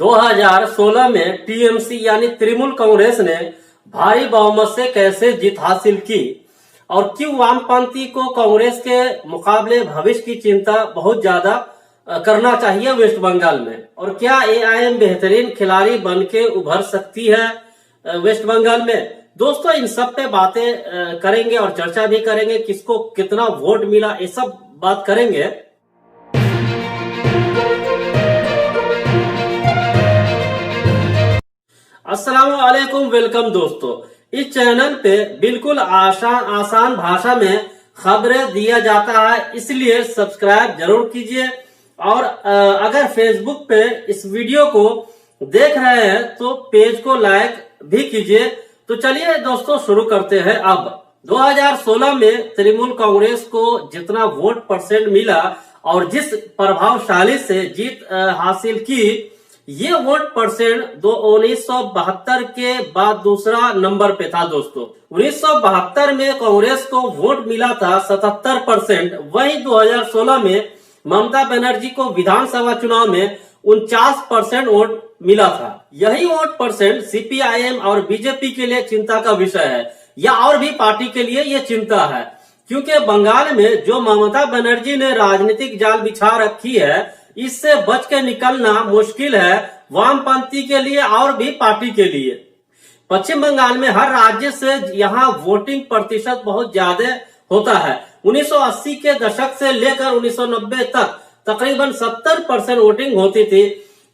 2016 में टीएमसी यानी तृणमूल कांग्रेस ने भारी बहुमत से कैसे जीत हासिल की और क्यों वामपंथी को कांग्रेस के मुकाबले भविष्य की चिंता बहुत ज्यादा करना चाहिए वेस्ट बंगाल में, और क्या एआईएम बेहतरीन खिलाड़ी बन के उभर सकती है वेस्ट बंगाल में। दोस्तों, इन सब पे बातें करेंगे और चर्चा भी करेंगे, किसको कितना वोट मिला ये सब बात करेंगे। अस्सलाम वालेकुम, वेलकम दोस्तों। इस चैनल पे बिल्कुल आसान भाषा में खबरें दिया जाता है, इसलिए सब्सक्राइब जरूर कीजिए। और अगर फेसबुक पे इस वीडियो को देख रहे हैं तो पेज को लाइक भी कीजिए। तो चलिए दोस्तों, शुरू करते हैं। अब 2016 में तृणमूल कांग्रेस को जितना वोट परसेंट मिला और जिस प्रभावशाली से जीत हासिल की, ये वोट परसेंट 1972 के बाद दूसरा नंबर पे था। दोस्तों, 1972 में कांग्रेस को वोट मिला था 77%। वहीं 2016 में ममता बनर्जी को विधानसभा चुनाव में 49% वोट मिला था। यही वोट परसेंट सीपीआईएम और बीजेपी के लिए चिंता का विषय है, या और भी पार्टी के लिए ये चिंता है, क्योंकि बंगाल में जो ममता बनर्जी ने राजनीतिक जाल बिछा रखी है, इससे बच के निकलना मुश्किल है वामपंथी के लिए और भी पार्टी के लिए। पश्चिम बंगाल में हर राज्य से यहाँ वोटिंग प्रतिशत बहुत ज्यादा होता है। 1980 के दशक से लेकर 1990 तक तकरीबन 70% वोटिंग होती थी।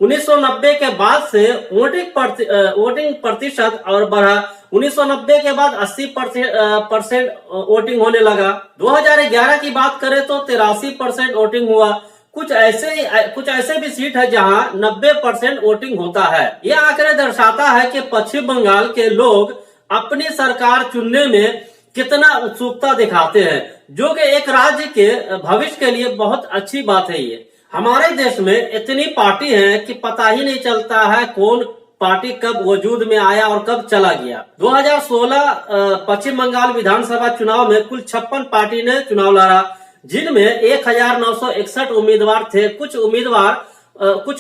1990 के बाद से वोटिंग प्रतिशत और बढ़ा। 1990 के बाद 80% वोटिंग होने लगा। 2011 की बात करें तो 83% वोटिंग हुआ। कुछ ऐसे भी सीट है जहां 90% वोटिंग होता है। यह आंकड़े दर्शाता है कि पश्चिम बंगाल के लोग अपनी सरकार चुनने में कितना उत्सुकता दिखाते हैं, जो कि एक राज्य के भविष्य के लिए बहुत अच्छी बात है। ये हमारे देश में इतनी पार्टी है कि पता ही नहीं चलता है कौन पार्टी कब वजूद में आया और कब चला गया। 2016 पश्चिम बंगाल विधानसभा चुनाव में कुल 56 पार्टी ने चुनाव लड़ा, जिनमें 1961 उम्मीदवार थे। कुछ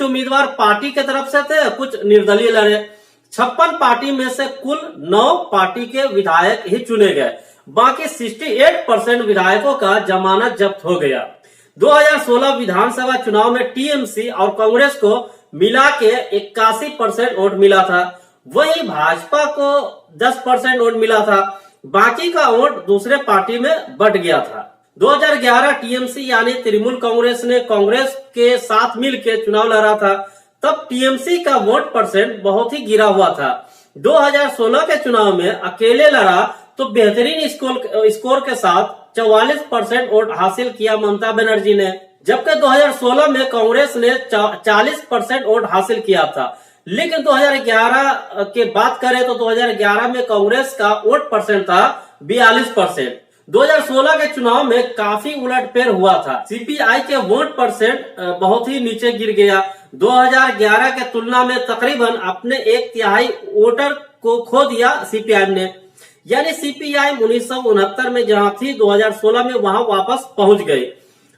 उम्मीदवार पार्टी के तरफ से थे, कुछ निर्दलीय लड़े। 56 पार्टी में से कुल 9 पार्टी के विधायक ही चुने गए, बाकी 68% विधायकों का जमानत जब्त हो गया। 2016 विधानसभा चुनाव में टीएमसी और कांग्रेस को मिला के 81% वोट मिला था। वहीं भाजपा को 10% वोट मिला था, बाकी का वोट दूसरे पार्टी में बट गया था। 2011 टीएमसी यानी तृणमूल कांग्रेस ने कांग्रेस के साथ मिलकर चुनाव लड़ा था, तब टीएमसी का वोट परसेंट बहुत ही गिरा हुआ था। 2016 के चुनाव में अकेले लड़ा तो बेहतरीन स्कोर के साथ 44% वोट हासिल किया ममता बनर्जी ने, जबकि 2016 में कांग्रेस ने 40% वोट हासिल किया था। लेकिन 2011 के बात करें तो 2011 में कांग्रेस का वोट परसेंट था 42%। 2016 के चुनाव में काफी उलटफेर हुआ था। सीपीआई के वोट परसेंट बहुत ही नीचे गिर गया। 2011 के तुलना में तकरीबन अपने 1/3 वोटर को खो दिया सीपीआई ने, यानी सीपीआई 1969 में जहां थी 2016 में वहां वापस पहुंच गई।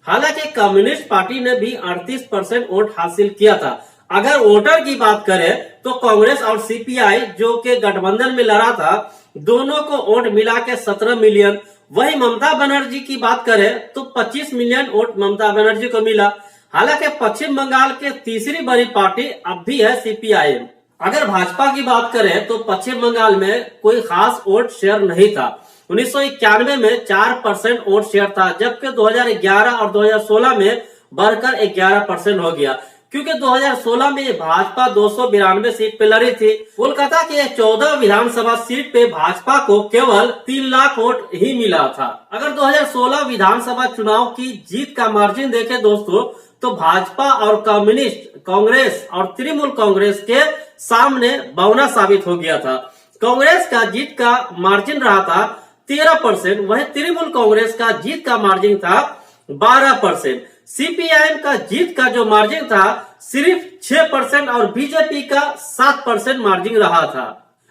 हालांकि कम्युनिस्ट पार्टी ने भी 38% वोट हासिल किया था। अगर वोटर की बात करें तो कांग्रेस और सीपीआई जो के गठबंधन में लड़ा था, दोनों को वोट मिला के 17 मिलियन। वही ममता बनर्जी की बात करें तो 25 मिलियन वोट ममता बनर्जी को मिला। हालांकि पश्चिम बंगाल की तीसरी बड़ी पार्टी अब भी है सीपीआईएम। अगर भाजपा की बात करें तो पश्चिम बंगाल में कोई खास वोट शेयर नहीं था। 1991 में 4% वोट शेयर था, जबकि 2011 और 2016 में बढ़कर 11% हो गया, क्योंकि 2016 में भाजपा 292 सीट पे लड़ी थी। कोलकाता के 14 विधानसभा सीट पे भाजपा को केवल 3 लाख वोट ही मिला था। अगर 2016 विधानसभा चुनाव की जीत का मार्जिन देखें दोस्तों, तो भाजपा और कम्युनिस्ट कांग्रेस और तृणमूल कांग्रेस के सामने बौना साबित हो गया था। कांग्रेस का जीत का मार्जिन रहा था 13%, वहीं तृणमूल कांग्रेस का जीत का मार्जिन था 12%। सीपीआईएम का जीत का जो मार्जिन था सिर्फ 6% और बीजेपी का 7% मार्जिन रहा था।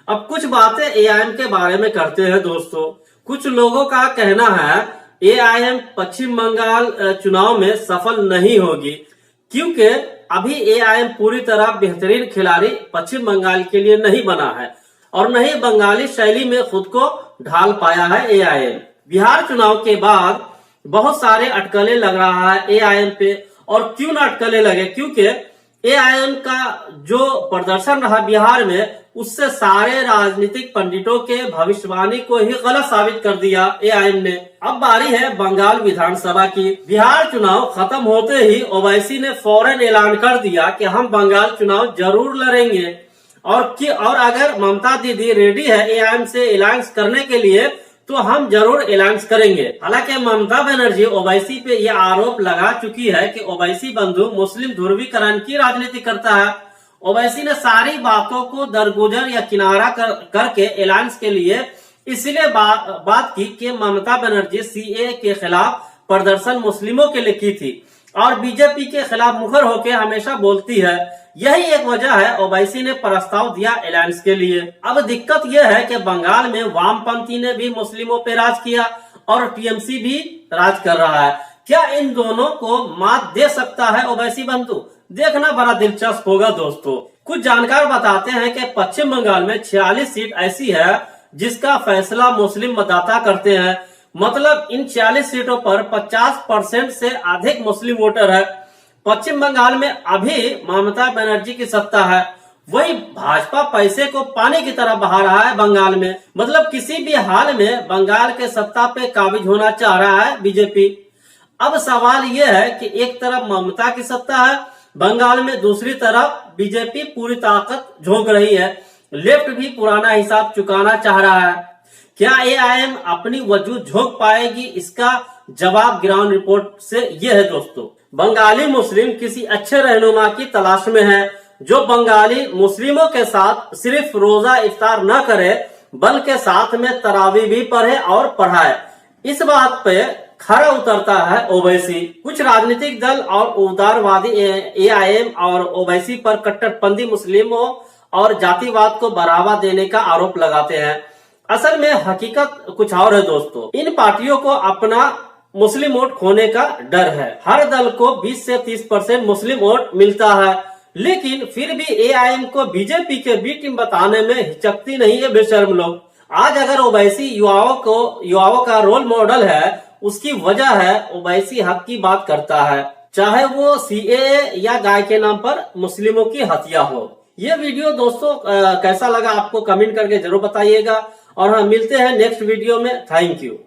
अब कुछ बातें एआईएम के बारे में करते हैं दोस्तों। कुछ लोगों का कहना है एआईएम पश्चिम बंगाल चुनाव में सफल नहीं होगी, क्योंकि अभी एआईएम पूरी तरह बेहतरीन खिलाड़ी पश्चिम बंगाल के लिए नहीं बना है और न ही बंगाली शैली में खुद को ढाल पाया है एआईएम। बिहार चुनाव के बाद बहुत सारे अटकलें लग रहा है एआईएम पे, और क्यों न अटकलें लगे, क्योंकि एआईएम का जो प्रदर्शन रहा बिहार में उससे सारे राजनीतिक पंडितों के भविष्यवाणी को ही गलत साबित कर दिया एआईएम ने। अब बारी है बंगाल विधानसभा की। बिहार चुनाव खत्म होते ही ओवैसी ने फौरन ऐलान कर दिया कि हम बंगाल चुनाव जरूर लड़ेंगे और अगर ममता दीदी रेडी है एआईएम से अलायंस करने के लिए तो हम जरूर अलायंस करेंगे। हालांकि ममता बनर्जी ओवैसी पे यह आरोप लगा चुकी है कि ओवैसी बंधु मुस्लिम ध्रुवीकरण की राजनीति करता है। ओवैसी ने सारी बातों को दरगुजर या किनारा करके अलायंस के लिए इसलिए बात की कि ममता बनर्जी सीए के खिलाफ प्रदर्शन मुस्लिमों के लिए की थी और बीजेपी के खिलाफ मुखर होकर हमेशा बोलती है। यही एक वजह है ओवैसी ने प्रस्ताव दिया अलायंस के लिए। अब दिक्कत यह है कि बंगाल में वामपंथी ने भी मुस्लिमों पे राज किया और टीएमसी भी राज कर रहा है। क्या इन दोनों को मात दे सकता है ओवैसी बंधु? देखना बड़ा दिलचस्प होगा दोस्तों। कुछ जानकार बताते हैं कि पश्चिम बंगाल में 46 सीट ऐसी है जिसका फैसला मुस्लिम मतदाता करते हैं। मतलब इन 46 सीटों पर 50% से अधिक मुस्लिम वोटर है। पश्चिम बंगाल में अभी ममता बनर्जी की सत्ता है, वही भाजपा पैसे को पानी की तरह बहा रहा है बंगाल में। मतलब किसी भी हाल में बंगाल के सत्ता पे काबिज होना चाह रहा है बीजेपी। अब सवाल यह है कि एक तरफ ममता की सत्ता है बंगाल में, दूसरी तरफ बीजेपी पूरी ताकत झोंक रही है। लेफ्ट भी पुराना हिसाब चुकाना चाह रहा है। क्या एआईएम अपनी वजूद झोंक पाएगी? इसका जवाब ग्राउंड रिपोर्ट से यह है दोस्तों। बंगाली मुस्लिम किसी अच्छे रहनुमा की तलाश में है जो बंगाली मुस्लिमों के साथ सिर्फ रोजा इफ्तार न करे बल्कि साथ में तरावी भी पढ़े और पढ़ाए। इस बात पे खरा उतरता है ओवैसी। कुछ राजनीतिक दल और उदारवादी एआईएम और ओवैसी पर कट्टरपंथी मुस्लिमों और जातिवाद को बढ़ावा देने का आरोप लगाते हैं। असल में हकीकत कुछ और है दोस्तों। इन पार्टियों को अपना मुस्लिम वोट खोने का डर है। हर दल को 20 से 30% मुस्लिम वोट मिलता है, लेकिन फिर भी एआईएम को बीजेपी के बी टीम बताने में हिचकती नहीं है बेशर्म लोग। आज अगर ओवैसी युवाओं का रोल मॉडल है, उसकी वजह है ओवैसी हक की बात करता है, चाहे वो सीएए या गाय के नाम पर मुस्लिमों की हत्या हो। ये वीडियो दोस्तों कैसा लगा आपको कमेंट करके जरूर बताइएगा और हम मिलते हैं नेक्स्ट वीडियो में। Thank you.